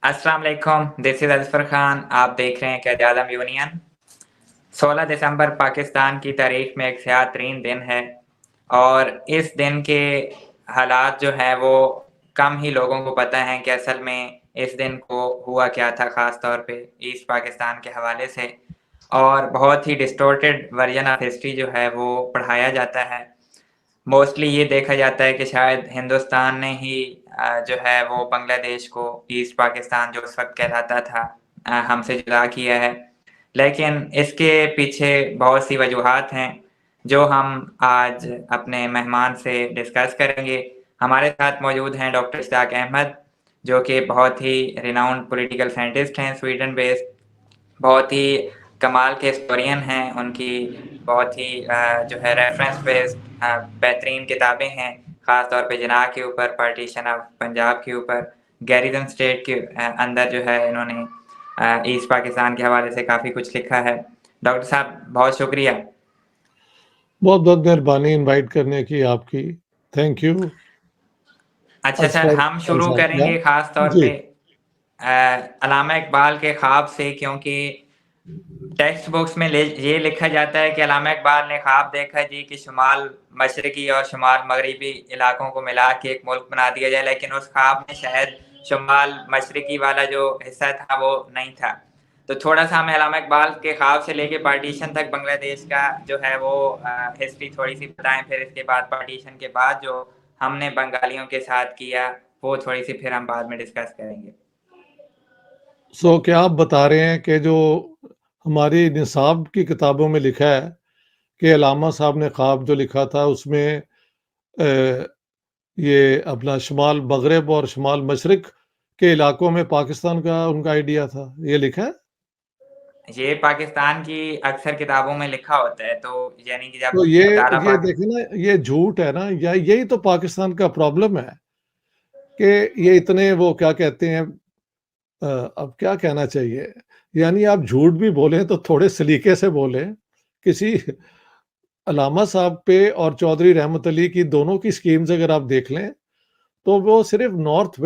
السلام علیکم، دس از اظفر خان. آپ دیکھ رہے ہیں قائد اعظم یونین. 16 دسمبر پاکستان کی تاریخ میں ایک سیاہ ترین دن ہے اور اس دن کے حالات جو ہیں وہ کم ہی لوگوں کو پتہ ہیں کہ اصل میں اس دن کو ہوا کیا تھا، خاص طور پہ ایسٹ پاکستان کے حوالے سے. اور بہت ہی ڈسٹورٹڈ ورژن آف ہسٹری جو ہے وہ پڑھایا جاتا ہے. موسٹلی یہ دیکھا جاتا ہے کہ شاید ہندوستان نے ہی جو ہے وہ بنگلہ دیش کو، ایسٹ پاکستان جو اس وقت کہلاتا تھا، ہم سے جدا کیا ہے. لیکن اس کے پیچھے بہت سی وجوہات ہیں جو ہم آج اپنے مہمان سے ڈسکس کریں گے. ہمارے ساتھ موجود ہیں ڈاکٹر اشتیاق احمد، جو کہ بہت ہی ریناؤنڈ پولیٹیکل سائنٹسٹ ہیں، سویڈن بیسڈ، بہت ہی کمال کے ہسٹورین ہیں. ان کی بہت ہی جو ہے ریفرنس بیسڈ بہترین کتابیں ہیں، خاص طور پہ جناح کے اوپر، پارٹیشن آف پنجاب کے اوپر، گیریزن اسٹیٹ کے اندر جو ہے انہوں نے ایسٹ پاکستان کے حوالے سے کافی کچھ لکھا ہے. ڈاکٹر صاحب بہت شکریہ. بہت بہت مہربانی انوائٹ کرنے کی آپ کی. Thank you. اچھا سر، ہم شروع کریں گے خاص طور پہ علامہ اقبال کے خواب سے، کیونکہ ٹیکسٹ بکس میں یہ لکھا جاتا ہے کہ علامہ اقبال نے خواب دیکھا جی کہ شمال مشرقی اور شمال مغربی علاقوں کو ملا کے ایک ملک بنا دیا جائے، لیکن اس خواب میں شاید شمال مشرقی والا جو حصہ تھا وہ نہیں تھا. تو تھوڑا سا ہمیں علامہ اقبال کے خواب سے لے کے پارٹیشن تک بنگلہ دیش کا جو ہے وہ ہسٹری تھوڑی سی بتائیں، پھر اس کے بعد پارٹیشن کے بعد جو ہم نے بنگالیوں کے ساتھ کیا وہ تھوڑی سی پھر ہم بعد میں ڈسکس کریں گے. سو کیا آپ بتا رہے ہیں کہ جو ہماری نصاب کی کتابوں میں لکھا ہے کہ علامہ صاحب نے خواب جو لکھا تھا اس میں یہ اپنا شمال مغرب اور شمال مشرق کے علاقوں میں پاکستان کا ان کا آئیڈیا تھا، یہ لکھا ہے؟ یہ پاکستان کی اکثر کتابوں میں لکھا ہوتا ہے، تو یعنی کہ جب تو یہ دیکھیں نا، یہ جھوٹ ہے نا، یہی تو پاکستان کا پرابلم ہے کہ یہ اتنے وہ کیا کہتے ہیں، اب کیا کہنا چاہیے، یعنی آپ جھوٹ بھی بولیں تو تھوڑے سلیقے سے بولیں. کسی علامہ صاحب پہ اور چودھری رحمت علی کی دونوں کی سکیمز اگر آپ دیکھ لیں تو وہ صرف نارتھ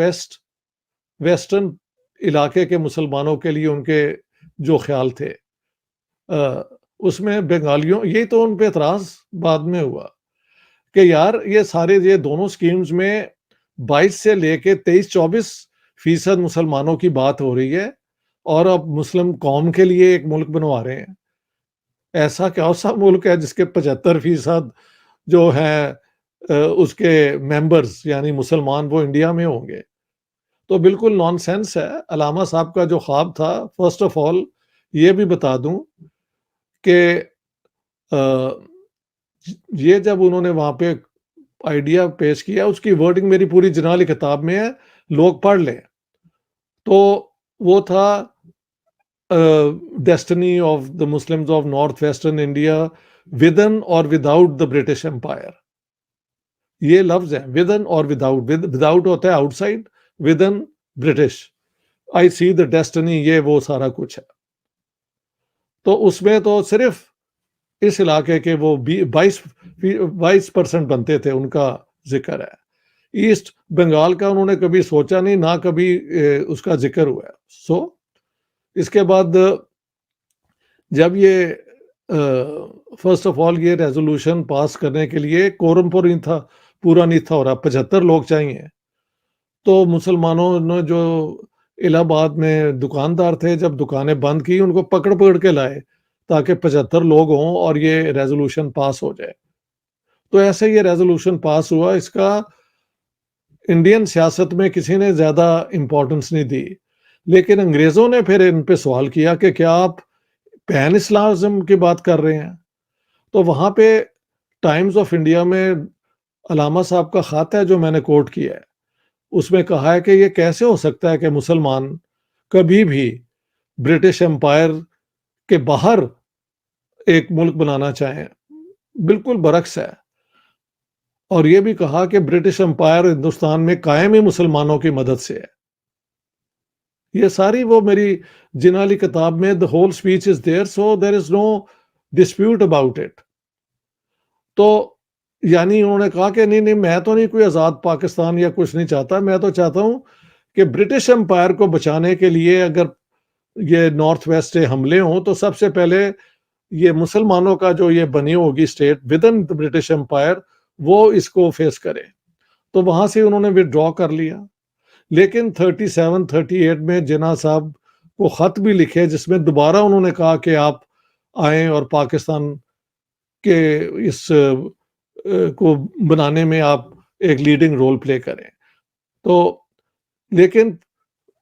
ویسٹرن علاقے کے مسلمانوں کے لیے ان کے جو خیال تھے، اس میں بنگالیوں، یہی تو ان پہ اعتراض بعد میں ہوا کہ یار یہ دونوں سکیمز میں 22 سے لے کے 23-24% مسلمانوں کی بات ہو رہی ہے اور اب مسلم قوم کے لیے ایک ملک بنوا رہے ہیں. ایسا کیا سا ملک ہے جس کے 75% جو ہیں اس کے ممبرز یعنی مسلمان وہ انڈیا میں ہوں گے؟ تو بالکل نان سینس ہے. علامہ صاحب کا جو خواب تھا، فرسٹ آف آل یہ بھی بتا دوں کہ یہ جب انہوں نے وہاں پہ آئیڈیا پیش کیا، اس کی ورڈنگ میری پوری جنالی کتاب میں ہے، لوگ پڑھ لیں. تو وہ تھا destiny of the Muslims of north western India within اور وداؤٹ دا برٹش امپائر. یہ لفظ ہے ودن اور وداؤٹ. وداؤٹ ہوتا ہے آؤٹ سائڈ، ودن برٹش. آئی سی دا ڈیسٹنی، یہ وہ سارا کچھ ہے. تو اس میں تو صرف اس علاقے کے وہ 22% بنتے تھے، ان کا ذکر ہے. ایسٹ بنگال کا انہوں نے کبھی سوچا نہیں، نہ کبھی اس کا ذکر ہوا ہے. سو اس کے بعد جب یہ فرسٹ آف آل یہ ریزولوشن پاس کرنے کے لیے کورم پورا نہیں تھا ہو رہا، 75 لوگ چاہیے. تو مسلمانوں نے جو الہ آباد میں دکاندار تھے، جب دکانیں بند کی ان کو پکڑ کے لائے تاکہ 75 لوگ ہوں اور یہ ریزولوشن پاس ہو جائے. تو ایسے یہ ریزولوشن پاس ہوا. اس کا انڈین سیاست میں کسی نے زیادہ امپورٹنس نہیں دی، لیکن انگریزوں نے پھر ان پہ سوال کیا کہ کیا آپ پین اسلامزم کی بات کر رہے ہیں؟ تو وہاں پہ ٹائمز آف انڈیا میں علامہ صاحب کا خط ہے جو میں نے کوٹ کیا ہے، اس میں کہا ہے کہ یہ کیسے ہو سکتا ہے کہ مسلمان کبھی بھی برٹش امپائر کے باہر ایک ملک بنانا چاہیں. بالکل برعکس ہے. اور یہ بھی کہا کہ برٹش امپائر ہندوستان میں قائم ہی مسلمانوں کی مدد سے ہے. یہ ساری وہ میری جنالی کتاب میں the whole speech is there, so there is no dispute about it. تو یعنی انہوں نے کہا کہ نہیں میں تو نہیں کوئی آزاد پاکستان یا کچھ نہیں چاہتا، میں تو چاہتا ہوں کہ برٹش امپائر کو بچانے کے لیے اگر یہ نارتھ ویسٹ سے حملے ہوں تو سب سے پہلے یہ مسلمانوں کا جو یہ بنی ہوگی state with in British umpire وہ اس کو فیس کرے. تو وہاں سے انہوں نے ودرا کر لیا. لیکن 37-38 میں جناح صاحب کو خط بھی لکھے جس میں دوبارہ انہوں نے کہا کہ آپ آئیں اور پاکستان کے اس کو بنانے میں آپ ایک لیڈنگ رول پلے کریں. تو لیکن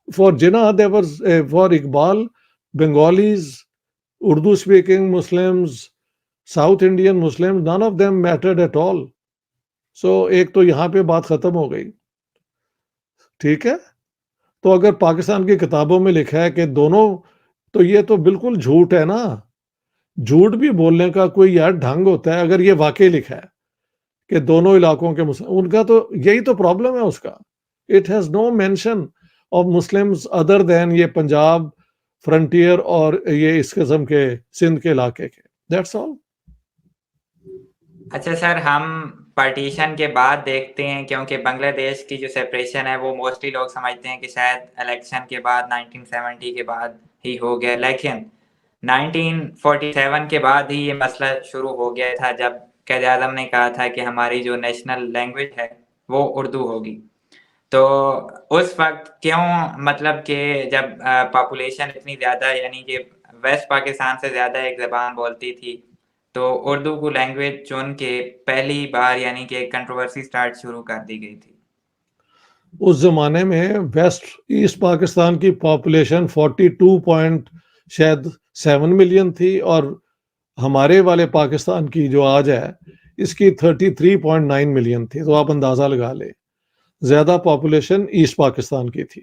for Jinnah there was for Iqbal Bengalis Urdu speaking Muslims south Indian Muslim none of them mattered at all. So ایک تو یہاں پہ بات ختم ہو گئی. ٹھیک ہے. تو اگر پاکستان کی کتابوں میں لکھا ہے کہ دونوں, تو یہ تو بالکل جھوٹ ہے نا. جھوٹ بھی بولنے کا کوئی یار ڈھنگ ہوتا ہے. اگر یہ واقعی لکھا ہے کہ دونوں علاقوں کے ان کا تو یہی تو پرابلم ہے اس کا. It has no mention of Muslims other than یہ پنجاب فرنٹیئر اور یہ اس قسم کے سندھ کے علاقے کے. That's all. اچھا سر, ہم پارٹیشن کے بعد دیکھتے ہیں کیونکہ بنگلہ دیش کی جو سیپریشن ہے وہ موسٹلی لوگ سمجھتے ہیں کہ شاید الیکشن کے بعد 1970 کے بعد ہی ہو گیا, لیکن 1947 کے بعد ہی یہ مسئلہ شروع ہو گیا تھا جب قائد اعظم نے کہا تھا کہ ہماری جو نیشنل لینگویج ہے وہ اردو ہوگی. تو اس وقت کیوں, مطلب کہ جب پاپولیشن اتنی زیادہ یعنی کہ ویسٹ پاکستان سے زیادہ ایک زبان بولتی تھی تو اردو کو لینگویج چن کے پہلی بار یعنی کہ کنٹروورسی سٹارٹ شروع کر دی گئی تھی. اس زمانے میں ویسٹ ایسٹ پاکستان کی پاپولیشن 42.7 ملین تھی اور ہمارے والے پاکستان کی جو آج ہے اس کی 33.9 ملین تھی. تو آپ اندازہ لگا لیں زیادہ پاپولیشن ایسٹ پاکستان کی تھی.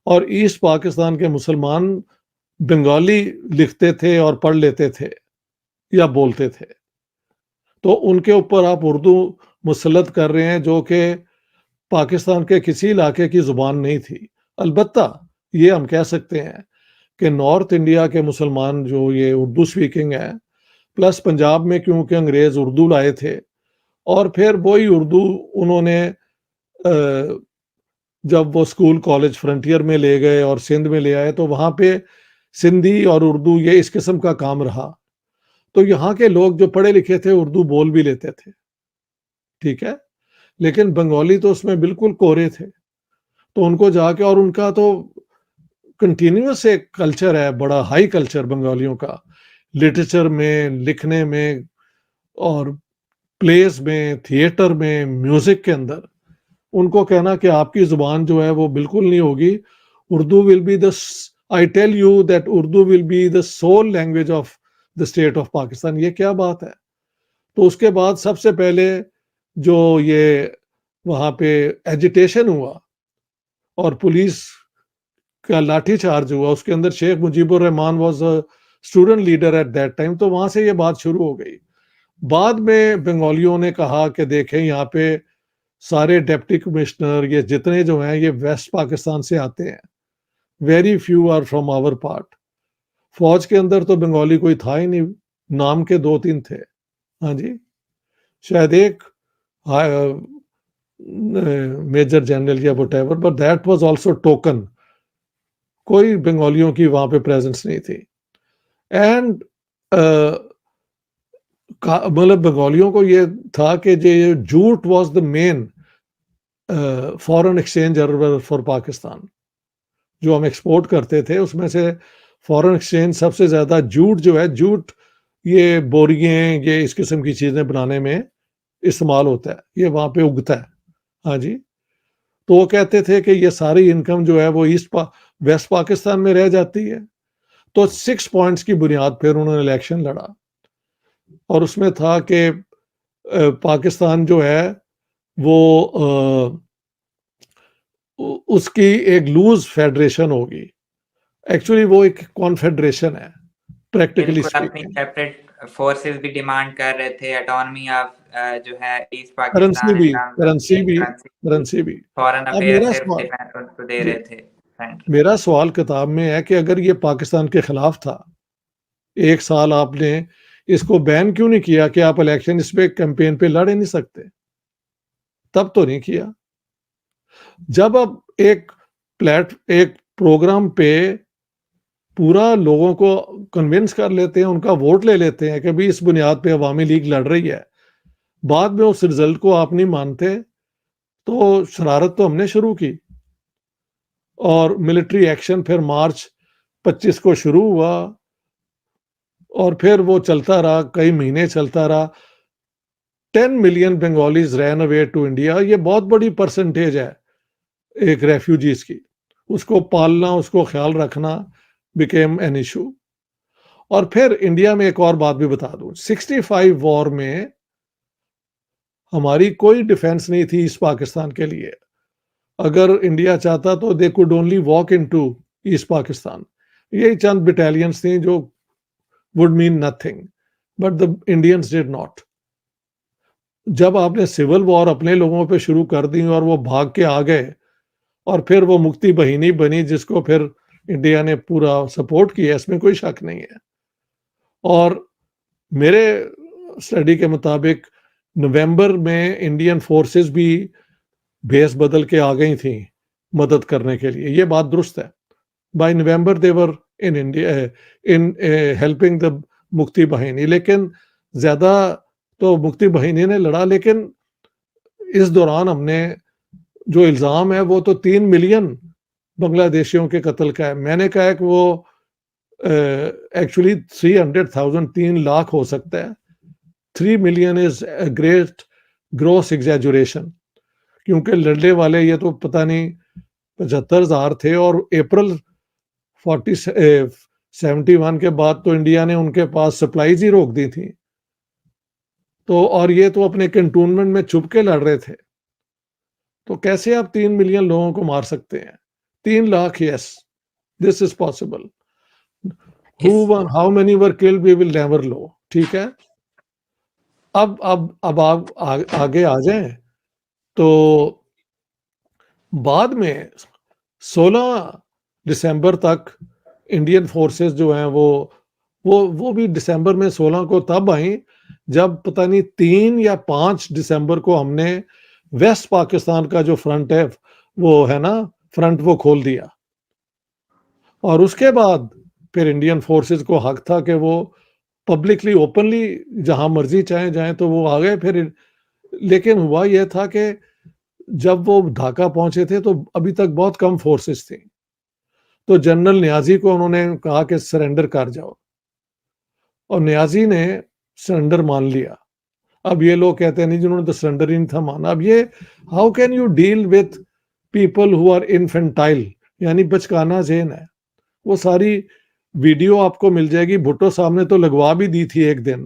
اور ایسٹ پاکستان کے مسلمان بنگالی لکھتے تھے اور پڑھ لیتے تھے یا بولتے تھے. تو ان کے اوپر آپ اردو مسلط کر رہے ہیں جو کہ پاکستان کے کسی علاقے کی زبان نہیں تھی. البتہ یہ ہم کہہ سکتے ہیں کہ نارتھ انڈیا کے مسلمان جو یہ اردو اسپیکنگ ہے, پلس پنجاب میں کیونکہ انگریز اردو لائے تھے اور پھر وہی اردو انہوں نے جب وہ اسکول کالج فرنٹیئر میں لے گئے اور سندھ میں لے آئے تو وہاں پہ سندھی اور اردو یہ اس قسم کا کام رہا. تو یہاں کے لوگ جو پڑھے لکھے تھے اردو بول بھی لیتے تھے. ٹھیک ہے. لیکن بنگالی تو اس میں بالکل کورے تھے. تو ان کو جا کے, اور ان کا تو کنٹینیوس ایک کلچر ہے, بڑا ہائی کلچر بنگالیوں کا, لٹریچر میں, لکھنے میں اور پلیز میں, تھیٹر میں, میوزک کے اندر. ان کو کہنا کہ آپ کی زبان جو ہے وہ بالکل نہیں ہوگی, Urdu will be the, I tell you that Urdu will be the sole language of the state of Pakistan. یہ کیا بات ہے؟ تو اس کے بعد سب سے پہلے جو یہ وہاں پہ ایجیٹیشن ہوا اور پولیس کا لاٹھی چارج ہوا, اس کے اندر Sheikh Mujibur Rahman was a student leader at that time. تو وہاں سے یہ بات شروع ہو گئی. بعد میں بنگالیوں نے کہا کہ دیکھیں یہاں پہ سارے ڈپٹی کمشنر یہ جتنے جو ہیں یہ ویسٹ پاکستان سے آتے ہیں, very few are from our part. فوج کے اندر تو بنگالی کوئی تھا ہی نہیں, نام کے 2-3 تھے. ہاں جی, شاید ایک میجر جنرل یا what ever, but that was also token. کوئی بنگالیوں کی وہاں پہ پریزنس نہیں تھی. اینڈ مطلب بنگالیوں کو یہ تھا کہ یہ jute was the main foreign exchange for Pakistan. جو ہم ایکسپورٹ کرتے تھے اس میں سے فارن ایکسچینج سب سے زیادہ جھوٹ جو ہے, جھوٹ یہ بوریاں یہ اس قسم کی چیزیں بنانے میں استعمال ہوتا ہے, یہ وہاں پہ اگتا ہے. ہاں جی. تو وہ کہتے تھے کہ یہ ساری انکم جو ہے وہ ویسٹ پاکستان میں رہ جاتی ہے. تو 6 پوائنٹس کی بنیاد پھر انہوں نے الیکشن لڑا اور اس میں تھا کہ پاکستان جو ہے وہ اس کی ایک لوز فیڈریشن ہوگی. ایکچولی وہ ایک کانفیڈریشن ہے پریکٹیکلی اپنی سیپریٹ فورسز بھی ڈیمانڈ کر رہے تھے, اٹانومی آف جو ہے ایسٹ کرنسی پاکستان, بھی. فورن اب افیئر صرف ڈیفینس کو دے رہے تھے. میرا سوال کتاب میں ہے کہ اگر یہ پاکستان کے خلاف تھا, 1 سال آپ نے اس کو بین کیوں نہیں کیا کہ آپ الیکشن اس پہ کیمپین پہ لڑ ہی نہیں سکتے؟ تب تو نہیں کیا. جب اب ایک ایک پروگرام پہ پورا لوگوں کو کنونس کر لیتے ہیں, ان کا ووٹ لے لیتے ہیں کہ بھی اس بنیاد پہ عوامی لیگ لڑ رہی ہے, بعد میں اس رزلٹ کو آپ نہیں مانتے, تو شرارت تو ہم نے شروع کی. اور ملٹری ایکشن پھر مارچ 25 کو شروع ہوا اور پھر وہ چلتا رہا, کئی مہینے چلتا رہا. 10 million Bengalis ran away to India, یہ بہت بڑی پرسنٹیج ہے ایک ریفیوجیز کی. اس کو پالنا, اس کو خیال رکھنا بیکیم این ایشو. اور پھر انڈیا میں ایک اور بات بھی بتا دوں, 65 وار میں ہماری کوئی ڈیفense نہیں تھی ایسٹ پاکستان کے لیے. اگر انڈیا چاہتا تو they could only walk into east Pakistan. یہی چند بٹالینس تھیں جو would mean nothing, but the Indians did not. جب آپ نے سول وار اپنے لوگوں پہ شروع کر دی اور وہ بھاگ کے آ گئے, اور پھر وہ مکتی بہینی بنی جس کو پھر انڈیا نے پورا سپورٹ کیا, اس میں کوئی شک نہیں ہے. اور میرے اسٹڈی کے مطابق نومبر میں انڈین فورسز بھی بیس بدل کے آ گئی تھیں مدد کرنے کے لیے, یہ بات درست ہے. By November they were in India in helping the Mukti Bahini. لیکن زیادہ تو مکتی بہینی نے لڑا, لیکن اس دوران ہم نے جو الزام ہے وہ تو 3 ملین بنگلہ دیشیوں کے قتل کا ہے. میں نے کہا ہے کہ وہ ایکچولی 300,000 3 لاکھ ہو سکتا ہے. 3 million is a great gross exaggeration, کیونکہ لڑنے والے یہ تو پتہ نہیں 75,000 تھے, اور اپریل 71 کے بعد تو انڈیا نے ان کے پاس سپلائیز ہی روک دی تھی. تو اور یہ تو اپنے کنٹونمنٹ میں چھپ کے لڑ رہے تھے. تو کیسے آپ 3 ملین لوگوں کو مار سکتے ہیں؟ 3 lakh, yes, this is possible. How many were killed we will never know. ٹھیک ہے, اب آپ آگے آ جائیں تو بعد میں 16 دسمبر تک انڈین فورسز جو ہیں وہ بھی دسمبر میں 16 کو تب آئیں جب پتہ نہیں 3 یا 5 دسمبر کو ہم نے ویسٹ پاکستان کا جو فرنٹ ہے وہ ہے نا فرنٹ, وہ کھول دیا. اور اس کے بعد پھر انڈین فورسز کو حق تھا کہ وہ پبلکلی اوپنلی جہاں مرضی چاہیں جائیں, تو وہ آ گئے پھر. لیکن ہوا یہ تھا کہ جب وہ ڈھاکہ پہنچے تھے تو ابھی تک بہت کم فورسز تھیں, تو جنرل نیازی کو انہوں نے کہا کہ سرنڈر کر جاؤ, اور نیازی نے سرنڈر مان لیا. اب یہ لوگ کہتے ہیں نہیں, جنہوں نے تو سرنڈر ہی نہیں تھا مانا. اب یہ how can you deal with people who are infantile, یعنی بچکانا ذہن ہے. وہ ساری ویڈیو آپ کو مل جائے گی. بھٹو صاحب نے تو لگوا بھی دی تھی ایک دن,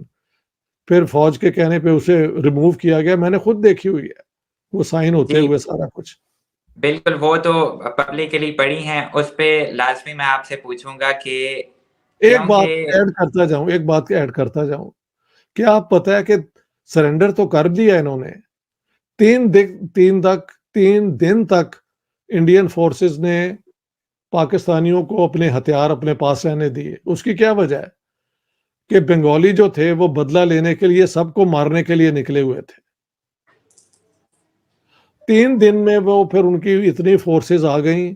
پھر فوج کے کہنے پہ اسے ریموو کیا گیا. میں نے خود دیکھی ہوئی ہے وہ سائن ہوتے ہوئے سارا کچھ. بالکل, وہ تو پبلکلی پڑھی ہیں. اس پہ لازمی میں آپ سے پوچھوں گا کہ ایک بات ایڈ کرتا جاؤں. کیا آپ پتہ ہے کہ سرنڈر تو کر دیا انہوں نے, 3 دن تک انڈین فورسز نے پاکستانیوں کو اپنے ہتھیار اپنے پاس رہنے دیے. اس کی کیا وجہ ہے کہ بنگالی جو تھے وہ بدلہ لینے کے لیے سب کو مارنے کے لیے نکلے ہوئے تھے. 3 دن میں وہ پھر ان کی اتنی فورسز آ گئیں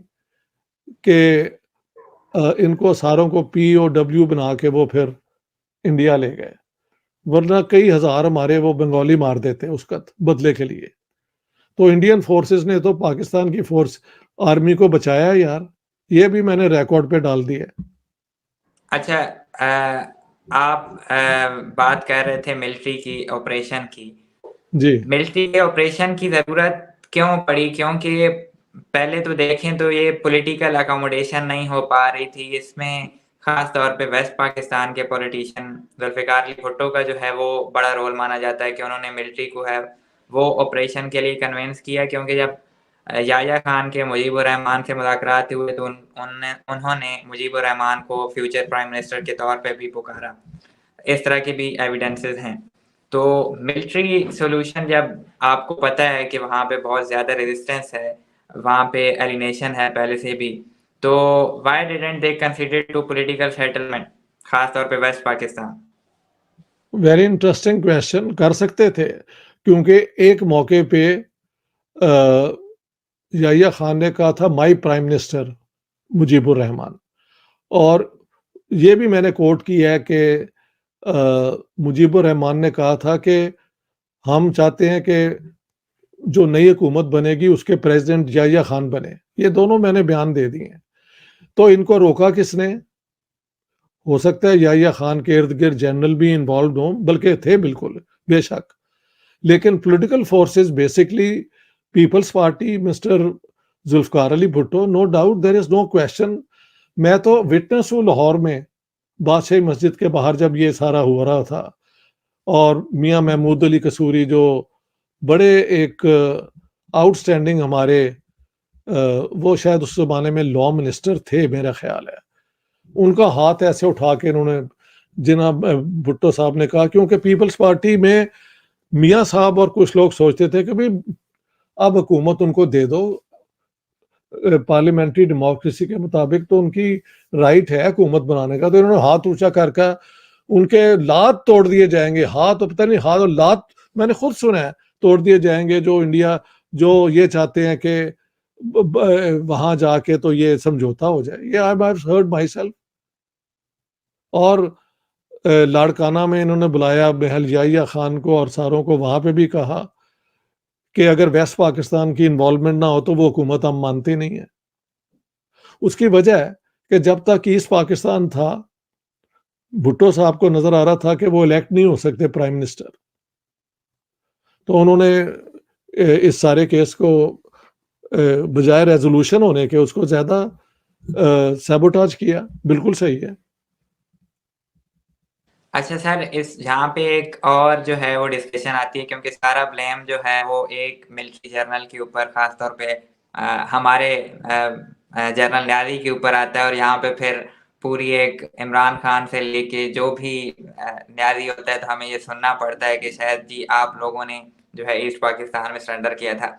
کہ ان کو ساروں کو POW بنا کے وہ پھر انڈیا لے گئے, ورنہ کئی ہزار ہمارے وہ بنگالی مار دیتے اس کا بدلے کے لیے. تو انڈین فورسز نے تو پاکستان کی فورس آرمی کو بچایا یار, یہ بھی میں نے ریکارڈ پہ ڈال دیا. اچھا, آپ بات کر رہے تھے ملٹری کی آپریشن کی. جی, ملٹری کے آپریشن کی ضرورت کیوں پڑی؟ کیونکہ پہلے تو دیکھیں تو یہ پولیٹیکل اکوموڈیشن نہیں ہو پا رہی تھی. اس میں خاص طور پہ ویسٹ پاکستان کے پولیٹیشین ذوالفقار علی بھٹو کا جو ہے وہ بڑا رول مانا جاتا ہے کہ انہوں نے ملٹری کو ہے وہ آپریشن کے لیے کنونس کیا. کیونکہ جب یحییٰ خان کے مجیب الرحمان سے مذاکرات ہوئے تو انہوں نے مجیب الرحمان کو فیوچر پرائم منسٹر کے طور پہ بھی پکارا. اس طرح کے بھی ایویڈنسز ہیں. تو ملٹری سولوشن, جب آپ کو پتہ ہے کہ وہاں پہ بہت زیادہ ریزسٹنس ہے, وہاں پہ ایلینیشن ہے پہلے سے بھی, تو why didn't they consider to political settlement خاص طور پہ west Pakistan? Very interesting question. کر سکتے تھے, کیونکہ ایک موقع پہ یحییٰ خان نے کہا تھا مائی پرائم منسٹر مجیب الرحمان، اور یہ بھی میں نے کوٹ کی ہے کہ مجیب الرحمان نے کہا تھا کہ ہم چاہتے ہیں کہ جو نئی حکومت بنے گی اس کے پریزیڈنٹ یحییٰ خان بنے. یہ دونوں میں نے بیان دے دیے ہیں. تو ان کو روکا کس نے؟ ہو سکتا ہے یحییٰ خان کے ارد گرد جنرل بھی انوالوڈ ہوں، بلکہ تھے بالکل بے شک، لیکن political forces basically Peoples Party, mister Zulfiqar Ali Bhutto, no doubt there is no question. میں تو وٹنس ہوں لاہور میں بادشاہی مسجد کے باہر جب یہ سارا ہو رہا تھا، اور میاں محمود علی قصوری جو بڑے ایک آؤٹ اسٹینڈنگ ہمارے وہ شاید اس زمانے میں لا منسٹر تھے میرا خیال ہے، ان کا ہاتھ ایسے اٹھا کے انہوں نے جناب بھٹو صاحب نے کہا، کیونکہ پیپلز پارٹی میں میاں صاحب اور کچھ لوگ سوچتے تھے کہ بھئی اب حکومت ان کو دے دو، پارلیمنٹری ڈیموکریسی کے مطابق تو ان کی رائٹ ہے حکومت بنانے کا. تو انہوں نے ہاتھ اونچا کر کے ان کے لات توڑ دیے جائیں گے، ہاتھ پتہ نہیں ہاتھ اور لات میں نے خود سنا ہے توڑ دیے جائیں گے، جو انڈیا جو یہ چاہتے ہیں کہ وہاں جا کے تو یہ سمجھوتا ہو جائے. یہ I have heard my self. اور لاڑکانہ میں انہوں نے بلایا محل یحییٰ خان کو اور ساروں کو، وہاں پہ بھی کہا کہ اگر ویسٹ پاکستان کی انوالومنٹ نہ ہو تو وہ حکومت ہم مانتے نہیں ہیں. اس کی وجہ ہے کہ جب تک ایسٹ پاکستان تھا، بھٹو صاحب کو نظر آ رہا تھا کہ وہ الیکٹ نہیں ہو سکتے پرائم منسٹر، تو انہوں نے اس سارے کیس کو بجائے ریزولوشن ہونے کے اس کو زیادہ سیبوٹاج کیا. بالکل صحیح ہے. اچھا سر، اس جہاں پہ ایک اور جو ہے وہ ڈسکشن آتی ہے، کیونکہ سارا بلیم جو ہے وہ ایک ملٹری جرنل کے اوپر، خاص طور پہ ہمارے جنرل نیازی کے اوپر آتا ہے، اور یہاں پہ پھر پوری ایک عمران خان سے لے کے جو بھی نیازی ہوتا ہے تو ہمیں یہ سننا پڑتا ہے کہ شاید جی آپ لوگوں نے جو ہے ایسٹ پاکستان میں سرنڈر کیا تھا.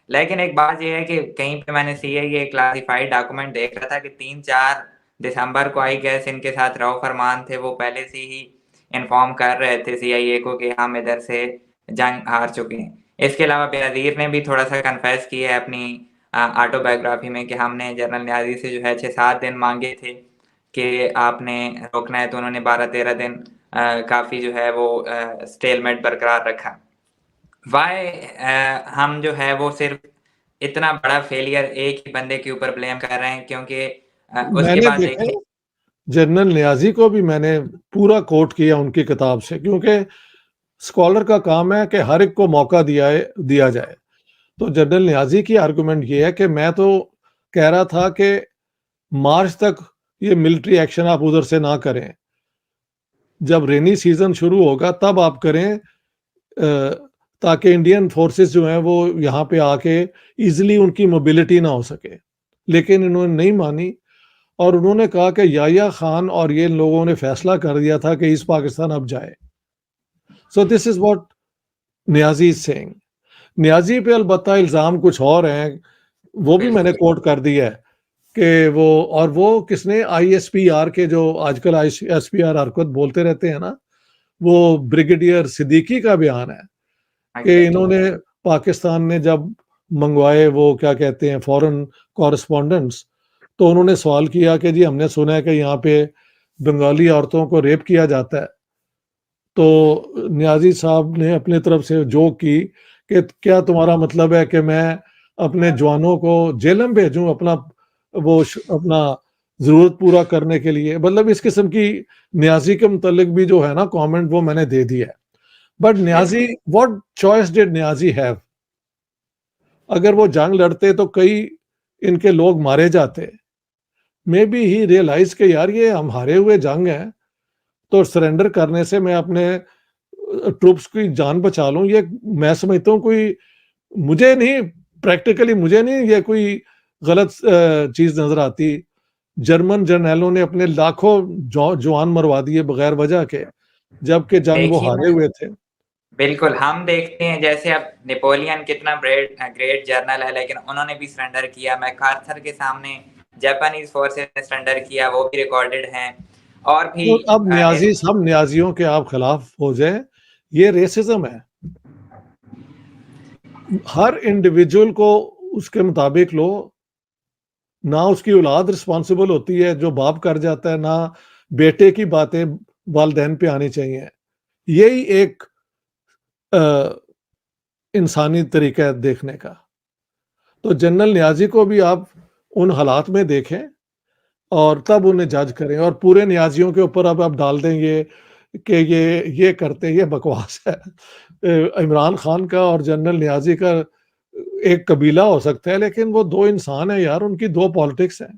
لیکن ایک بات یہ ہے کہ کہیں پہ میں نے سی آئی اے کلاسیفائڈ ڈاکومنٹ دیکھ رہا تھا کہ 3-4 دسمبر کو آئی گیس ان کے ساتھ رو فرمان تھے، وہ پہلے سے ہی انفارم کر رہے تھے سی آئی اے کو کہ ہم ادھر سے جنگ ہار چکے ہیں. اس کے علاوہ بینظیر نے بھی تھوڑا سا کنفیس کیا ہے اپنی آٹو بایوگرافی میں کہ ہم نے جنرل نیازی سے جو ہے 6-7 دن مانگے تھے کہ آپ نے روکنا ہے، تو انہوں نے 12-13 دن کافی جو ہے وہ سٹیل میٹ برقرار رکھا. وائی ہم جو ہے وہ صرف اتنا بڑا فیلئر ایک ہی بندے کے اوپر بلیم کر رہے ہیں؟ کیونکہ اس میں کے نے بعد دیکھا دیکھیں جنرل نیازی کو بھی میں نے پورا کوٹ کیا ان کی کتاب سے، کیونکہ اسکالر کا کام ہے کہ ہر ایک کو موقع دیا جائے. تو جنرل نیازی کی آرگومنٹ یہ ہے کہ میں تو کہہ رہا تھا کہ مارچ تک یہ ملٹری ایکشن آپ ادھر سے نہ کریں، جب رینی سیزن شروع ہوگا تب آپ کریں، تاکہ انڈین فورسز جو ہیں وہ یہاں پہ آ کے ایزیلی ان کی موبلٹی نہ ہو سکے. لیکن انہوں نے نہیں مانی، اور انہوں نے کہا کہ یحییٰ خان اور یہ لوگوں نے فیصلہ کر دیا تھا کہ ایسٹ پاکستان اب جائے. سو دس is what Niazi is seeing. نیازی پہ البتہ الزام کچھ اور ہیں، وہ بھی میں نے کوٹ کر دیا ہے کہ وہ کس نے آئی ایس پی آر کے جو آج کل آئی ایس پی آر حرکت بولتے رہتے ہیں نا، وہ بریگیڈیئر صدیقی کا بیان ہے کہ انہوں نے پاکستان نے جب منگوائے وہ کیا کہتے ہیں فورن کورسپونڈنٹس، تو انہوں نے سوال کیا کہ جی ہم نے سنا ہے کہ یہاں پہ بنگالی عورتوں کو ریپ کیا جاتا ہے. تو نیازی صاحب نے اپنے طرف سے جوک کی کہ کیا تمہارا مطلب ہے کہ میں اپنے جوانوں کو جیلم بھیجوں اپنا ضرورت پورا کرنے کے لیے؟ مطلب اس قسم کی نیازی کے متعلق بھی جو ہے نا کامنٹ وہ میں نے دے دیا ہے. But Niazi what choice did Niazi have? اگر وہ جنگ لڑتے تو کئی ان کے لوگ مارے جاتے. مے بی ہی ریئلائز کہ یار یہ ہم ہارے ہوئے جنگ ہیں، تو سرنڈر کرنے سے میں اپنے ٹروپس کی جان بچا لوں. یہ میں سمجھتا ہوں مجھے نہیں یہ کوئی غلط چیز نظر آتی. جرمن جرنیلوں نے اپنے لاکھوں جوان مروا دیے بغیر وجہ کے، جبکہ جنگ وہ ہارے ہوئے تھے. بالکل، ہم دیکھتے ہیں جیسے اب نیپولین کتنا گریٹ جرنل ہے، لیکن انہوں نے بھی سرنڈر کیا. میکارتھر کے سامنے جاپانیز فورسز نے سرنڈر کیا، وہ بھی ریکارڈڈ ہیں. اور بھی اب نیازی سب نیازیوں کے آپ خلاف ہو جائیں، یہ ریسزم ہے. ہر انڈیویجول کو اس کے مطابق لو. نہ اس کی اولاد رسپانسبل ہوتی ہے جو باپ کر جاتا ہے, نہ بیٹے کی باتیں والدین پہ آنی چاہیے. یہی ایک انسانی طریقہ ہے دیکھنے کا. تو جنرل نیازی کو بھی آپ ان حالات میں دیکھیں اور تب انہیں جج کریں, اور پورے نیازیوں کے اوپر اب آپ ڈال دیں گے کہ یہ کرتے, یہ بکواس ہے. عمران خان کا اور جنرل نیازی کا ایک قبیلہ ہو سکتا ہے, لیکن وہ دو انسان ہیں یار, ان کی دو پالیٹکس ہیں.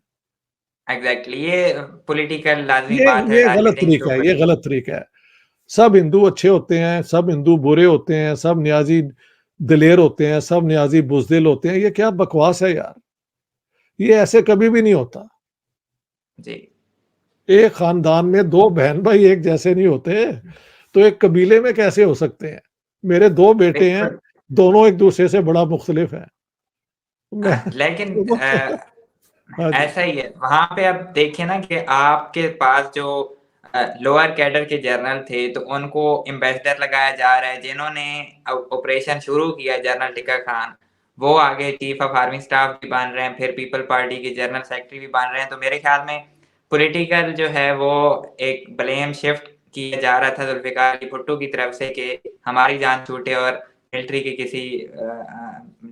ایگزیکٹلی, یہ پولیٹیکل لازمی بات ہے, یہ غلط ٹارگیٹنگ کے طریقہ ہے, اوپر. یہ غلط طریقہ ہے. سب ہندو اچھے ہوتے ہیں, سب ہندو برے ہوتے ہیں, سب نیازی دلیر ہوتے ہیں, سب نیازی بزدل ہوتے ہیں. یہ کیا بکواس ہے یار, یہ ایسے کبھی بھی نہیں ہوتا. جی, ایک خاندان میں دو بہن بھائی ایک جیسے نہیں ہوتے, تو ایک قبیلے میں کیسے ہو سکتے ہیں؟ میرے دو بیٹے ہیں, بالکل. دونوں ایک دوسرے سے بڑا مختلف ہیں. میں لیکن ہاں جی, ایسا ہی ہے وہاں پہ. اب دیکھیں نا کہ آپ کے پاس جو لوور کیڈر کے جنرل تھے تو ان کو ایمبیسڈر لگایا جا رہا ہے. جنہوں نے آپریشن شروع کیا, جنرل ٹکا خان, وہ آگے چیف آف آرمی اسٹاف بھی بن رہے ہیں, پھر پیپل پارٹی کے جنرل سیکرٹری بھی بن رہے ہیں. تو میرے خیال میں پولیٹیکل جو ہے وہ ایک بلیم شفٹ کیا جا رہا تھا ذوالفقار علی بھٹو کی طرف سے کہ ہماری جان چھوٹے اور ملٹری کے کسی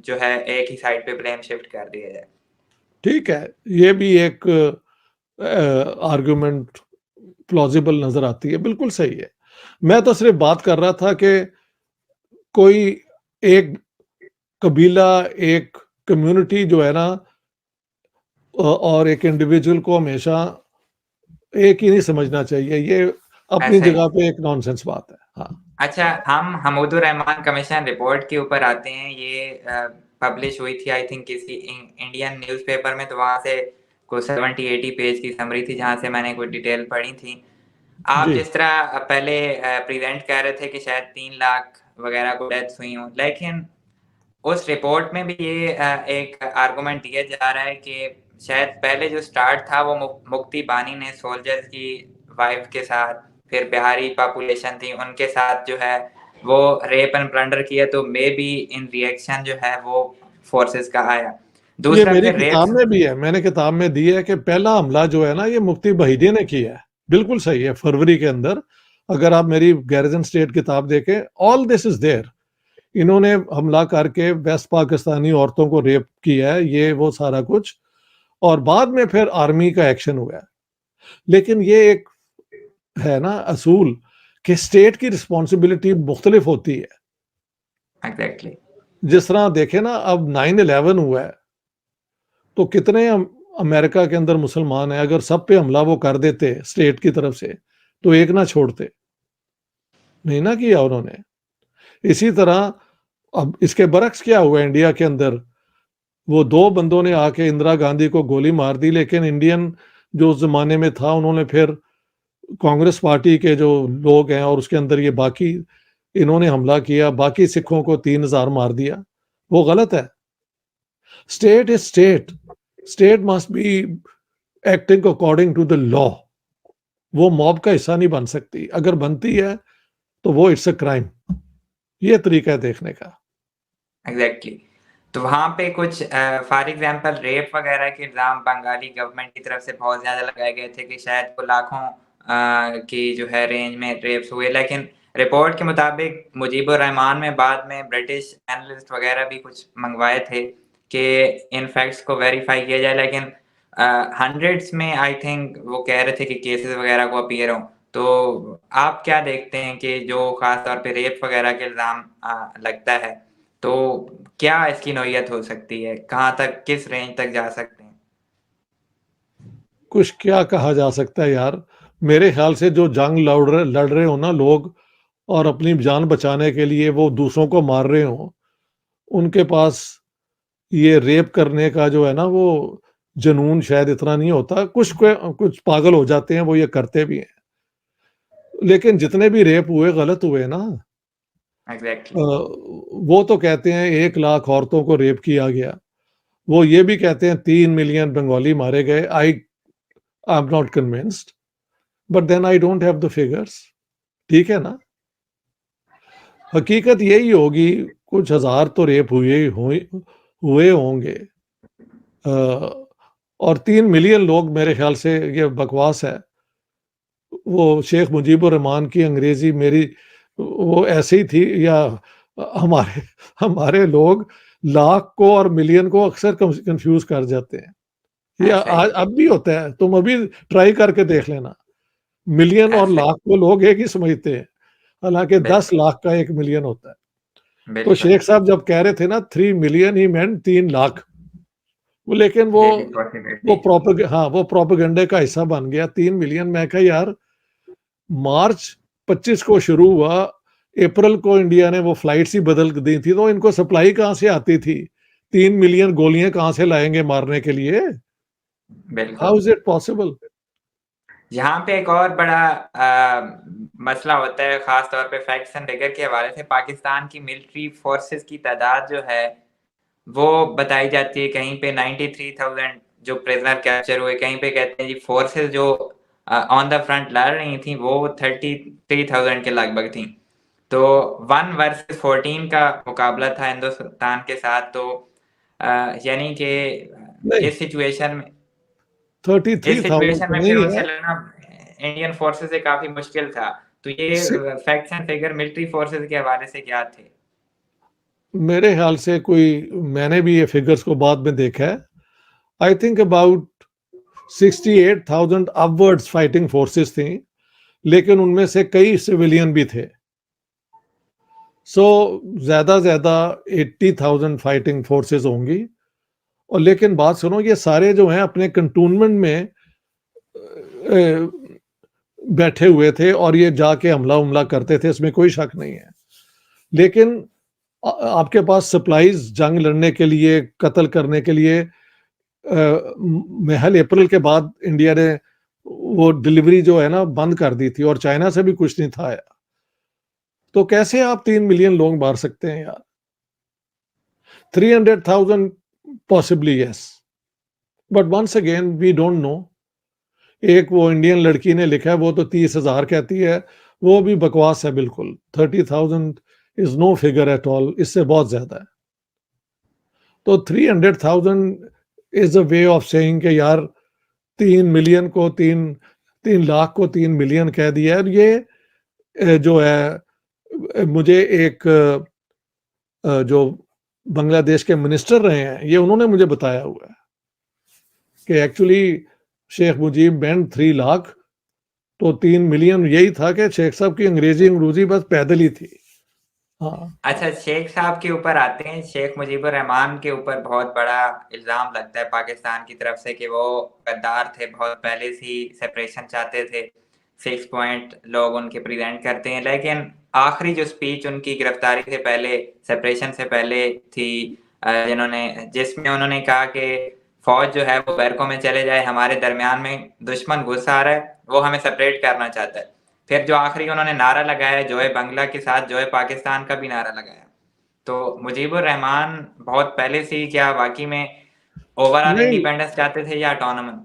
جو ہے ایک ہی سائڈ پہ بلیم شفٹ کر دیا جائے. ٹھیک ہے, یہ بھی ایک آرگومنٹ پلازیبل نظر آتی ہے, بالکل صحیح ہے. میں تو صرف بات کر رہا تھا کہ کوئی ایک قبیلہ, ایک کمیونٹی جو ہے نا, اور ایک انڈیویجول کو ہمیشہ ایک ہی نہیں سمجھنا چاہیے. یہ اپنی ایسا ہی. جگہ پہ ایک نان سینس بات ہے. ہاں, اچھا, ہم حمود الرحمان کمیشن رپورٹ کے اوپر آتے ہیں. یہ پبلش ہوئی تھی آئی تھنک کسی انڈین نیوز پیپر میں, تو وہاں سے کوئی 70-80 پیج کی سمری تھی جہاں سے میں نے کوئی ڈیٹیل پڑھی تھی. آپ جی, جس طرح پہلے پریزنٹ کہہ رہے تھے کہ شاید 3 لاکھ وغیرہ کو ڈیتھس ہوئی ہوں, لیکن اس رپورٹ میں بھی یہ ایک آرگومنٹ دیا جا رہا ہے کہ شاید پہلے جو سٹارٹ تھا وہ مکتی بانی نے سولجرز کی وائف کے ساتھ, پھر بہاری پاپولیشن تھی ان کے ساتھ جو ہے وہ ریپ اینڈ پلنڈر کیا, تو مے بی ان ریئیکشن جو ہے وہ فورسز کا آیا. یہ دوسرا میری پھر کتاب ریپس. میں بھی ہے, میں نے کتاب میں دی ہے کہ پہلا حملہ جو ہے نا یہ مفتی بہیجی نے کیا ہے. بالکل صحیح ہے, فروری کے اندر. اگر آپ میری گیرزن اسٹیٹ کتاب دیکھیں, آل دس از دیر. انہوں نے حملہ کر کے ویسٹ پاکستانی عورتوں کو ریپ کیا ہے, یہ وہ سارا کچھ, اور بعد میں پھر آرمی کا ایکشن ہوا ہے. لیکن یہ ایک ہے نا اصول کہ اسٹیٹ کی رسپانسبلٹی مختلف ہوتی ہے. ایگزیکٹلی. جس طرح دیکھیں نا, اب 9/11 ہوا ہے, تو کتنے امریکہ کے اندر مسلمان ہیں, اگر سب پہ حملہ وہ کر دیتے اسٹیٹ کی طرف سے تو ایک نہ چھوڑتے, نہیں نہ کیا انہوں نے. اسی طرح اب اس کے برعکس کیا ہوا انڈیا کے اندر, وہ 2 بندوں نے آ کے اندرا گاندھی کو گولی مار دی, لیکن انڈین جو اس زمانے میں تھا انہوں نے پھر کانگریس پارٹی کے جو لوگ ہیں اور اس کے اندر یہ باقی انہوں نے حملہ کیا, باقی سکھوں کو 3000 مار دیا. وہ غلط ہے. State is state, state must be acting according to the law. وہ موب کا حصہ نہیں بن سکتی, اگر بنتی ہے تو وہ اٹس اے کرائم. یہ طریقہ ہے دیکھنے کا. ایگزیکٹلی. تو وہاں پہ کچھ فار ایگزامپل ریپ وغیرہ کے الزام بنگالی گورنمنٹ کی طرف سے بہت زیادہ لگائے گئے تھے کہ شاید کو لاکھوں کی جو ہے رینج میں ریپس ہوئے, لیکن رپورٹ کے مطابق مجیب الرحمان میں بعد میں برٹش اینالسٹ وغیرہ بھی کچھ منگوائے تھے کہ ان فیکٹس کو ویریفائی کیا جائے, لیکن ہنڈریڈس میں آئی تھنک وہ کہہ رہے تھے کہ کیسز وغیرہ کو اپیئر ہوں. تو آپ کیا دیکھتے ہیں کہ جو خاص طور پہ ریپ وغیرہ کے الزام لگتا ہے, تو کیا اس کی نوعیت ہو سکتی ہے, کہاں تک, کس رینج تک جا سکتے ہیں؟ کچھ کیا کہا جا سکتا ہے یار. میرے خیال سے جو جنگ لڑ رہے ہوں نا لوگ, اور اپنی جان بچانے کے لیے وہ دوسروں کو مار رہے ہوں, ان کے پاس یہ ریپ کرنے کا جو ہے نا وہ جنون شاید اتنا نہیں ہوتا. کچھ پاگل ہو جاتے ہیں, وہ یہ کرتے بھی ہیں, لیکن جتنے بھی ریپ ہوئے غلط ہوئے نا. ایگزیکٹلی. وہ تو کہتے ہیں 1 لاکھ عورتوں کو ریپ کیا گیا, وہ یہ بھی کہتے ہیں 3 ملین بنگالی مارے گئے. I'm not convinced, but then I don't have the figures. ٹھیک ہے نا, حقیقت یہی ہوگی, کچھ ہزار تو ریپ ہوئی ہوئے ہوں گے اور 3 ملین لوگ، میرے خیال سے یہ بکواس ہے. وہ شیخ مجیب الرحمان کی انگریزی میری وہ ایسے ہی تھی، یا ہمارے لوگ لاکھ کو اور ملین کو اکثر کنفیوز کر جاتے ہیں. یہ اب بھی ہوتا ہے، تم ابھی ٹرائی کر کے دیکھ لینا. ملین اور لاکھ کو لوگ ایک ہی سمجھتے ہیں، حالانکہ 10 لاکھ کا 1 ملین ہوتا ہے. تو شیخ صاحب جب کہہ رہے تھے نا 3 ملین، ہی مین 3 لاکھ. لیکن وہ پروپیگنڈے کا حصہ بن گیا. 3 ملین. میں کہا یار مارچ 25 کو شروع ہوا، اپریل کو انڈیا نے وہ فلائٹس ہی بدل دی تھی، تو ان کو سپلائی کہاں سے آتی تھی؟ 3 ملین گولیاں کہاں سے لائیں گے مارنے کے لیے؟ How is it possible? یہاں پہ ایک اور بڑا مسئلہ ہوتا ہے، خاص طور پہ فیکٹس اینڈ فگر کے حوالے سے. پاکستان کی ملٹری فورسز کی تعداد جو ہے وہ بتائی جاتی ہے کہیں پہ 93,000 جو پریزنر کیپچر ہوئے، کہیں پہ کہتے ہیں جی فورسز جو آن دا فرنٹ لڑ رہی تھیں وہ 33,000 کے لگ بھگ تھیں. تو 1 versus 14 کا مقابلہ تھا ہندوستان کے ساتھ. تو یعنی کہ اس سچویشن میں 33,000 میں نہیں پھر ان سے ہے. لڑنا انڈین فورسز سے کافی مشکل تھا. تو یہ facts and figure military forces کے حوالے سے کیا تھے؟ میرے خیال سے کوئی، میں نے بھی یہ فگرز کو بعد میں دیکھا ہے، I think about 68,000 upwards fighting forces تھیں، لیکن ان میں سے کئی سویلین بھی تھے. سو زیادہ 80,000 فائٹنگ فورسز ہوں گی. اور لیکن بات سنو، یہ سارے جو ہیں اپنے کنٹونمنٹ میں بیٹھے ہوئے تھے اور یہ جا کے حملہ کرتے تھے، اس میں کوئی شک نہیں ہے. لیکن آپ کے پاس سپلائیز جنگ لڑنے کے لیے، قتل کرنے کے لیے، محل اپریل کے بعد انڈیا نے وہ ڈلیوری جو ہے نا بند کر دی تھی، اور چائنا سے بھی کچھ نہیں تھا آیا. تو کیسے آپ 3 ملین لوگ مار سکتے ہیں یار؟ 300,000 possibly yes, but once again we don't know. ایک وہ انڈین لڑکی نے لکھا ہے، وہ تو 30,000 کہتی ہے، وہ بھی بکواس ہے بالکل. 30,000 is no figure at all، اس سے بہت زیادہ ہے. تو 300,000 is a way of saying کہ یار 3 ملین کو 3 لاکھ کو 3 ملین کہہ دیا. اور یہ جو ہے، مجھے ایک جو بنگلہ دیش کے منسٹر رہے ہیں، یہ انہوں نے مجھے بتایا ہوا ہے کہ ایکچولی شیخ مجیب مینٹ 3 لاکھ، تو 3 ملین یہی تھا کہ شیخ صاحب کی انگریزی بس پیدل ہی تھی. اچھا، شیخ صاحب کے اوپر آتے ہیں. شیخ مجیب الرحمان کے اوپر بہت بڑا الزام لگتا ہے پاکستان کی طرف سے کہ وہ غدار تھے، بہت پہلے سے ہی سپریشن چاہتے تھے. 6 پوائنٹ لوگ ان کے پریزنٹ کرتے ہیں، لیکن آخری جو سپیچ ان کی گرفتاری سے پہلے، سپریشن سے پہلے تھی، جس میں انہوں نے کہا کہ فوج جو ہے وہ بیرکوں میں چلے جائے، ہمارے درمیان میں دشمن گھس آ رہا ہے، وہ ہمیں سپریٹ کرنا چاہتا ہے. پھر جو آخری انہوں نے نعرہ لگایا، جو ہے بنگلہ کے ساتھ جو ہے پاکستان کا بھی نعرہ لگایا. تو مجیب الرحمان بہت پہلے سے ہی کیا واقعی میں اوور آل انڈیپینڈنس چاہتے تھے یا آٹونومن؟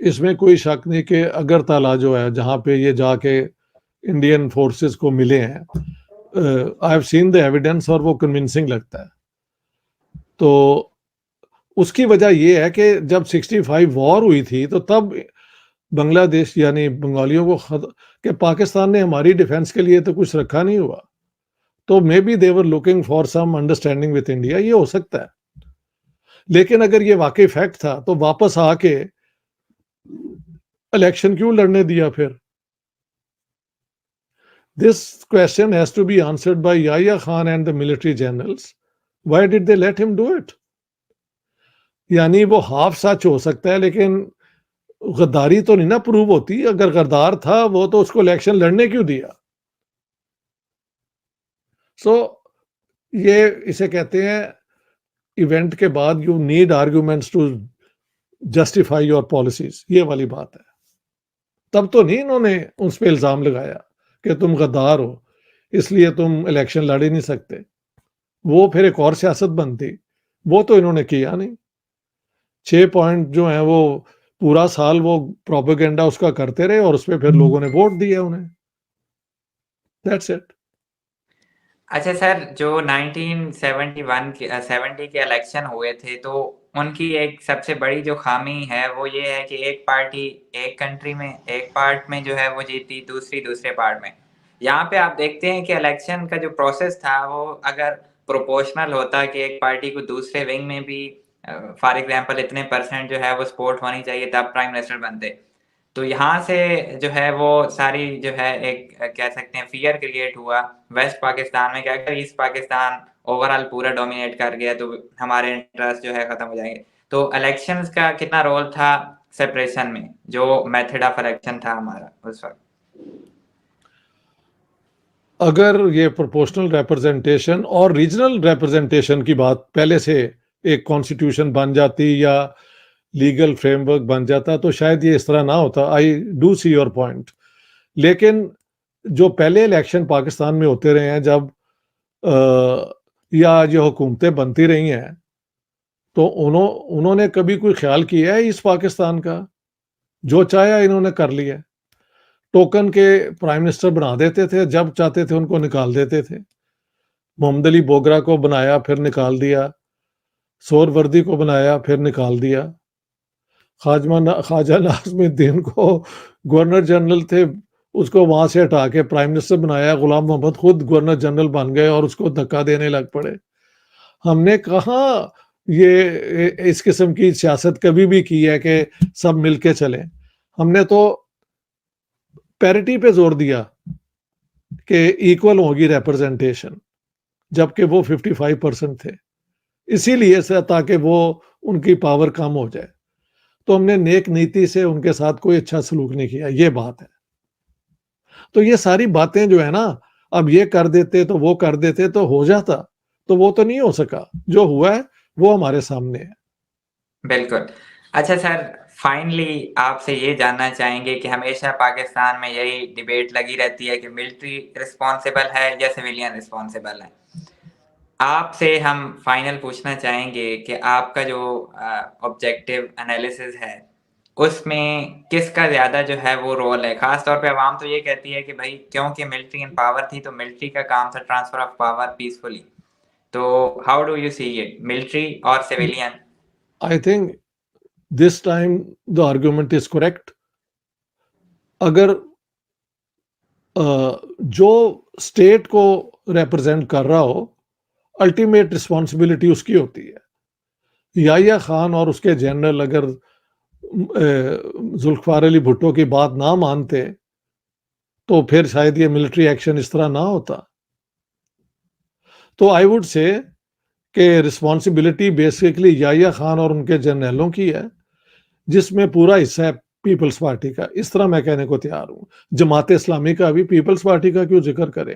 اس میں کوئی شک نہیں کہ اگرتالہ جو ہے جہاں پہ یہ جا کے انڈین فورسز کو ملے ہیں، I have seen the evidence, اور وہ کنونسنگ لگتا ہے. تو اس کی وجہ یہ ہے کہ جب 65 وار ہوئی تھی تو تب بنگلہ دیش یعنی بنگالیوں کو کہ پاکستان نے ہماری ڈیفنس کے لیے تو کچھ رکھا نہیں ہوا، تو maybe they were looking for some understanding with India. یہ ہو سکتا ہے. لیکن اگر یہ واقعی فیکٹ تھا تو واپس آ کے الیکشن کیوں لڑنے دیا پھر؟ This question has to be answered by Yahya Khan and the military generals. Why did they let him do it? یعنی وہ ہاف سچ ہو سکتا ہے، لیکن غداری تو نہیں نا پروو ہوتی. اگر غدار تھا وہ تو اس کو الیکشن لڑنے کیوں دیا؟ سو یہ اسے کہتے ہیں ایونٹ کے بعد you need arguments to justify your policies. یہ والی بات ہے. تب تو نہیں انہوں نے اس پہ الزام لگایا کہ تم غدار ہو اس لیے تم الیکشن لڑ ہی نہیں سکتے. وہ پھر ایک اور سیاست بنتی. وہ تو انہوں نے کیا نہیں. 6 پوائنٹ جو ہیں وہ پورا سال وہ پروپیگنڈا اس کا کرتے رہے، اور اس پہ پھر لوگوں نے ووٹ دیا انہیں. That's it. اچھا سر، جو 1971 کے 70 کے الیکشن ہوئے تھے تو ان کی ایک سب سے بڑی جو خامی ہے وہ یہ ہے کہ ایک پارٹی ایک کنٹری میں ایک پارٹ میں جو ہے وہ جیتی، دوسرے پارٹ میں. یہاں پہ آپ دیکھتے ہیں کہ الیکشن کا جو پروسیس تھا وہ اگر پروپورشنل ہوتا کہ ایک پارٹی کو دوسرے ونگ میں بھی فار ایگزامپل اتنے پرسنٹ جو ہے وہ سپورٹ ہونی چاہیے تب پرائم منسٹر بنتے. تو یہاں سے جو ہے وہ ساری جو ہے ایک کہہ سکتے ہیں فیئر کریٹ ہوا ویسٹ پاکستان میں کہ اگر ایسٹ پاکستان اوور آل پورا ڈومینیٹ کر گیا تو ہمارے انٹرسٹ جو ہے ختم ہو جائیں گے. تو الیکشنز کا کتنا رول تھا سپریشن میں، جو میتھڈ آف الیکشن تھا ہمارا اس وقت؟ اگر یہ پروپورشنل ریپرزنٹیشن اور ریجنل ریپرزنٹیشن کی بات پہلے سے ایک کانسٹیٹیوشن بن جاتی یا لیگل فریم ورک بن جاتا تو شاید یہ اس طرح نہ ہوتا. I do see your point. لیکن جو پہلے الیکشن پاکستان میں ہوتے رہے ہیں جب یا جو حکومتیں بنتی رہی ہیں تو انہوں نے کبھی کوئی خیال کیا ہے اس پاکستان کا؟ جو چاہیا انہوں نے کر لیا. ٹوکن کے پرائم منسٹر بنا دیتے تھے، جب چاہتے تھے ان کو نکال دیتے تھے. محمد علی بوگرا کو بنایا پھر نکال دیا، سور وردی کو بنایا پھر نکال دیا، خواجہ ناظم الدین کو گورنر جنرل تھے اس کو وہاں سے ہٹا کے پرائم منسٹر بنایا، غلام محمد خود گورنر جنرل بن گئے اور اس کو دھکا دینے لگ پڑے. ہم نے کہاں یہ اس قسم کی سیاست کبھی بھی کی ہے کہ سب مل کے چلیں. ہم نے تو پیرٹی پہ زور دیا کہ ایکول ہوگی ریپرزنٹیشن، جبکہ وہ 55% تھے، اسی لیے سے تاکہ وہ ان کی پاور کم ہو جائے. تو ہم نے نیک نیتی سے ان کے ساتھ کوئی اچھا سلوک نہیں کیا، یہ بات ہے. تو یہ ساری باتیں جو ہے نا، اب یہ کر دیتے تو وہ کر دیتے تو ہو جاتا، تو وہ تو نہیں ہو سکا. جو ہوا ہے وہ ہمارے سامنے ہے. بالکل. اچھا سر، فائنلی آپ سے یہ جاننا چاہیں گے کہ ہمیشہ پاکستان میں یہی ڈیبیٹ لگی رہتی ہے کہ ملٹری رسپانسیبل ہے یا سویلین رسپانسیبل ہے. آپ سے ہم فائنل پوچھنا چاہیں گے کہ آپ کا جو آبجیکٹو انالیسز ہے اس میں کس کا زیادہ جو ہے وہ رول ہے؟ خاص طور پہ عوام تو یہ کہتی ہے کہ بھائی کیونکہ ملٹری ان پاور تھی تو ملٹری کا کام تھا ٹرانسفر آف پاور پیسفلی. تو how do you see it, military اور civilian? I think this time the argument is correct. اگر جو اسٹیٹ کو ریپرزینٹ کر رہا ہو الٹیمیٹ رسپانسبلٹی اس کی ہوتی ہے. یحییٰ خان اور اس کے جنرل اگر ذوالفقار علی بھٹو کی بات نہ مانتے تو پھر شاید یہ ملٹری ایکشن اس طرح نہ ہوتا. تو آئی وڈ سے کہ رسپانسبلٹی بیسکلی یحییٰ خان اور ان کے جرنیلوں کی ہے، جس میں پورا حصہ ہے پیپلز پارٹی کا. اس طرح میں کہنے کو تیار ہوں. جماعت اسلامی کا بھی پیپلز پارٹی کا کیوں ذکر کریں،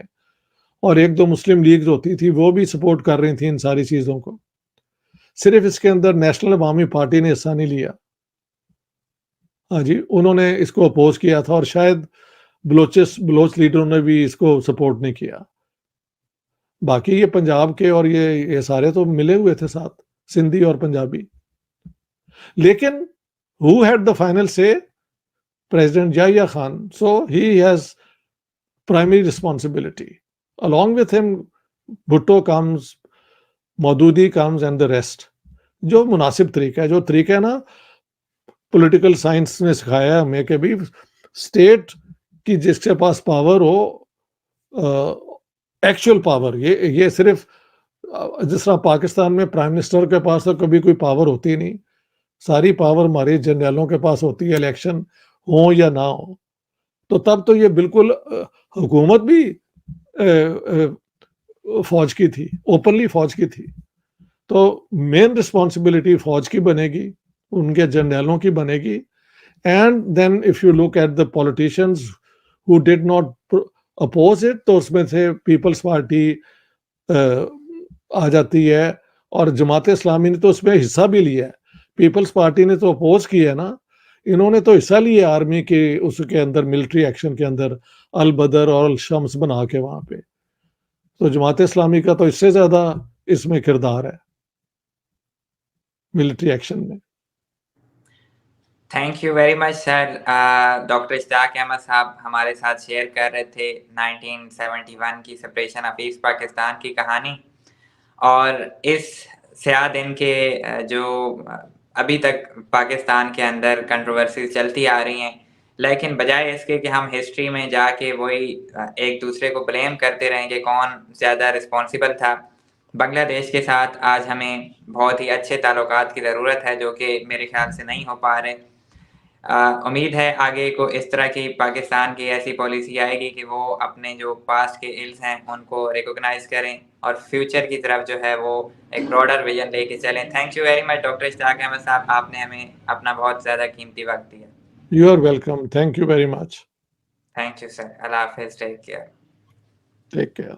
اور ایک دو مسلم لیگ ہوتی تھی وہ بھی سپورٹ کر رہی تھی ان ساری چیزوں کو. صرف اس کے اندر نیشنل عوامی پارٹی نے حصہ نہیں لیا. ہاں جی، انہوں نے اس کو اپوز کیا تھا، اور شاید بلوچ لیڈروں نے بھی اس کو سپورٹ نہیں کیا. باقی یہ پنجاب کے اور یہ سارے تو ملے ہوئے تھے ساتھ، سندھی اور پنجابی. لیکن who had the final say? President Yahya Khan. So he has primary responsibility. Along with him, Bhutto comes, Maududi comes and the rest. جو مناسب طریقہ ہے، جو طریقہ ہے نا پولیٹیکل سائنس نے سکھایا ہمیں کہ بھی اسٹیٹ کی جس کے پاس پاور ہو، ایکچوئل پاور، یہ صرف جس طرح پاکستان میں پرائم منسٹر کے پاس تو کبھی کوئی پاور ہوتی نہیں، ساری پاور ہمارے جنرلوں کے پاس ہوتی ہے، الیکشن ہو یا نہ ہو. تو تب تو یہ بالکل حکومت بھی فوج کی تھی، اوپنلی فوج کی تھی. تو مین رسپانسبلٹی فوج کی بنے گی، ان کے جنرلوں کی بنے گی. And then if you look at the politicians who did not oppose it, تو اس میں سے پیپلز پارٹی آ جاتی ہے، اور جماعت اسلامی نے تو اس میں حصہ بھی لیا ہے. پیپلز پارٹی نے تو اپوز کیا ہے نا، انہوں نے تو حصہ لیا آرمی کے اس کے اندر، ملٹری ایکشن کے اندر، البدر اور الشمس بنا کے وہاں پہ. تو جماعت اسلامی کا تو اس سے زیادہ اس میں کردار ہے ملٹری ایکشن میں. Thank you very much sir. Doctor Ishtiaq Ahmed sahib ہمارے ساتھ شیئر کر رہے تھے 1971 کی سپریشن آف ایسٹ پاکستان کی کہانی، اور اس سیاہ دن کے جو ابھی تک پاکستان کے اندر کنٹروورسیز چلتی آ رہی ہیں، لیکن بجائے اس کے کہ ہم ہسٹری میں جا کے وہی ایک دوسرے کو بلیم کرتے رہیں کہ کون زیادہ رسپانسیبل تھا، بنگلہ دیش کے ساتھ آج ہمیں بہت ہی اچھے تعلقات کی ضرورت ہے، جو کہ میرے خیال سے نہیں ہو پا رہے. امید ہے آگے کو اس طرح کی پاکستان کی ایسی پالیسی آئے گی کہ وہ اپنے جو پاسٹ کے ایلز ہیں ان کو ریکوگنائز کریں اور فیوچر کی طرف جو ہے وہ ایک براڈر ویژن لے کے چلیں. Thank you very much doctor Ishtiaq Ahmed sahib, آپ نے ہمیں اپنا بہت زیادہ قیمتی وقت دیا. You are welcome. Thank you very much. Thank you sir. اللہ حافظ. Take care. Take care.